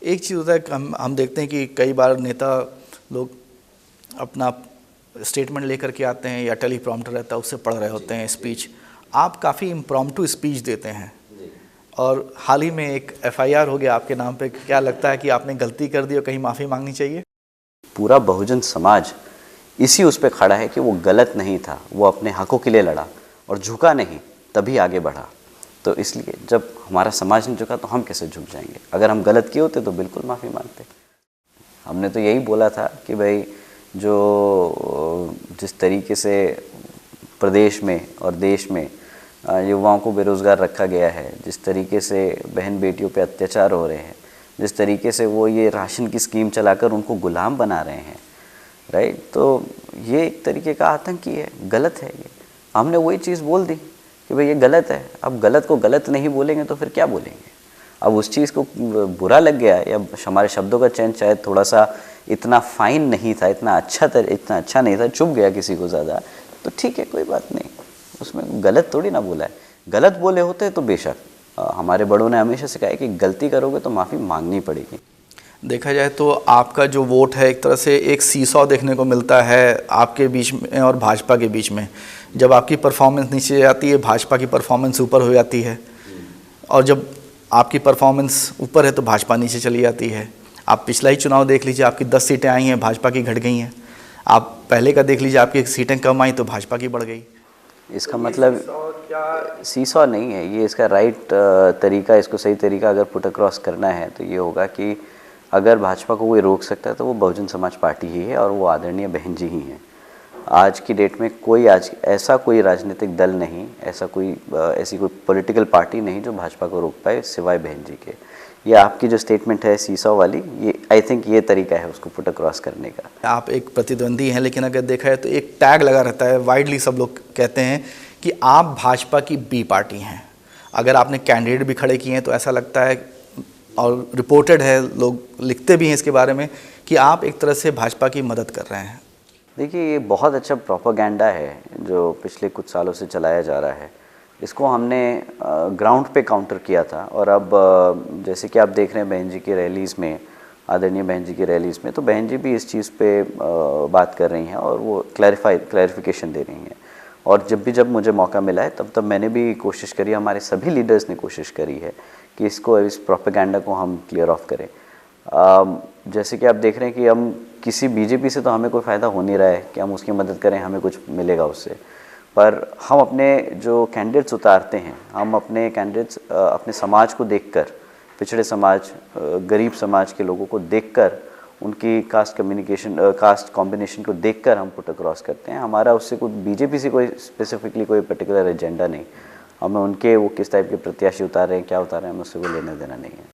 एक चीज़ होता है कि हम देखते हैं कि कई बार नेता लोग अपना स्टेटमेंट लेकर के आते हैं या टेलीप्रॉम्प्टर रहता है उससे पढ़ रहे होते हैं स्पीच। आप काफ़ी इम्प्रॉम्प्टू स्पीच देते हैं और हाल ही में एक एफआईआर हो गया आपके नाम पे। क्या लगता है कि आपने गलती कर दी और कहीं माफ़ी मांगनी चाहिए? पूरा बहुजन समाज इसी उस पे खड़ा है कि वो गलत नहीं था, वो अपने हकों के लिए लड़ा और झुका नहीं, तभी आगे बढ़ा। तो इसलिए जब हमारा समाज नहीं झुका तो हम कैसे झुक जाएंगे? अगर हम गलत किए होते तो बिल्कुल माफ़ी मांगते। हमने तो यही बोला था कि भाई जो जिस तरीके से प्रदेश में और देश में युवाओं को बेरोज़गार रखा गया है, जिस तरीके से बहन बेटियों पे अत्याचार हो रहे हैं, जिस तरीके से वो ये राशन की स्कीम चलाकर उनको गुलाम बना रहे हैं, राइट, तो ये एक तरीके का आतंकी है, गलत है ये। हमने वही चीज़ बोल दी कि भाई ये गलत है। अब गलत को गलत नहीं बोलेंगे तो फिर क्या बोलेंगे? अब उस चीज़ को बुरा लग गया या हमारे शब्दों का चयन शायद थोड़ा सा इतना फाइन नहीं था, इतना अच्छा नहीं था, चुभ गया किसी को ज़्यादा, तो ठीक है, कोई बात नहीं, उसमें गलत थोड़ी ना बोला है। गलत बोले होते तो बेशक हमारे बड़ों ने हमेशा सिखाया कि गलती करोगे तो माफ़ी मांगनी पड़ेगी। देखा जाए तो आपका जो वोट है एक तरह से एक सीसॉ देखने को मिलता है आपके बीच में और भाजपा के बीच में। जब आपकी परफॉर्मेंस नीचे जाती है, भाजपा की परफॉर्मेंस ऊपर हो जाती है, और जब आपकी परफॉर्मेंस ऊपर है तो भाजपा नीचे चली जाती है। आप पिछला ही चुनाव देख लीजिए, आपकी 10 सीटें आई हैं, भाजपा की घट गई हैं। आप पहले का देख लीजिए, आपकी सीटें कम आई तो भाजपा की बढ़ गई। इसका मतलब सीसॉ नहीं है ये, इसका राइट तरीका, इसको सही तरीका अगर पुट अक्रॉस करना है तो ये होगा कि अगर भाजपा को कोई रोक सकता है तो वो बहुजन समाज पार्टी ही है और वो आदरणीय बहन जी ही हैं। आज की डेट में ऐसा कोई राजनीतिक दल नहीं, ऐसी कोई पॉलिटिकल पार्टी नहीं जो भाजपा को रोक पाए सिवाय बहन जी के। ये आपकी जो स्टेटमेंट है सीसॉ वाली, ये आई थिंक ये तरीका है उसको पुट अक्रॉस करने का। आप एक प्रतिद्वंदी हैं, लेकिन अगर देखा है तो एक टैग लगा रहता है, वाइडली सब लोग कहते हैं कि आप भाजपा की बी पार्टी हैं। अगर आपने कैंडिडेट भी खड़े किए हैं तो ऐसा लगता है, और रिपोर्टेड है, लोग लिखते भी हैं इसके बारे में, कि आप एक तरह से भाजपा की मदद कर रहे हैं। देखिए, ये बहुत अच्छा प्रोपेगेंडा है जो पिछले कुछ सालों से चलाया जा रहा है। इसको हमने ग्राउंड पे काउंटर किया था, और अब जैसे कि आप देख रहे हैं बहन जी की रैलीज़ में, आदरणीय बहन जी की रैलीज़ में, तो बहन जी भी इस चीज़ पे बात कर रही हैं और वो क्लैरिफिकेशन दे रही हैं। और जब मुझे मौका मिला है तब मैंने भी कोशिश करी, हमारे सभी लीडर्स ने कोशिश करी है कि इस प्रोपेगेंडा को हम क्लियर ऑफ करें। जैसे कि आप देख रहे हैं कि हम किसी बीजेपी से तो हमें कोई फ़ायदा हो नहीं रहा है कि हम उसकी मदद करें, हमें कुछ मिलेगा उससे, पर हम अपने जो कैंडिडेट्स उतारते हैं, हम अपने कैंडिडेट्स अपने समाज को देखकर, पिछड़े समाज, गरीब समाज के लोगों को देखकर, उनकी कास्ट कॉम्बिनेशन को देखकर हम पुट अक्रॉस करते हैं। हमारा उससे कोई बीजेपी से कोई स्पेसिफिकली कोई पर्टिकुलर एजेंडा नहीं। हमें उनके वो किस टाइप के प्रत्याशी उतार रहे हैं, क्या उतार रहे हैं, हमें उससे कोई लेना देना नहीं है।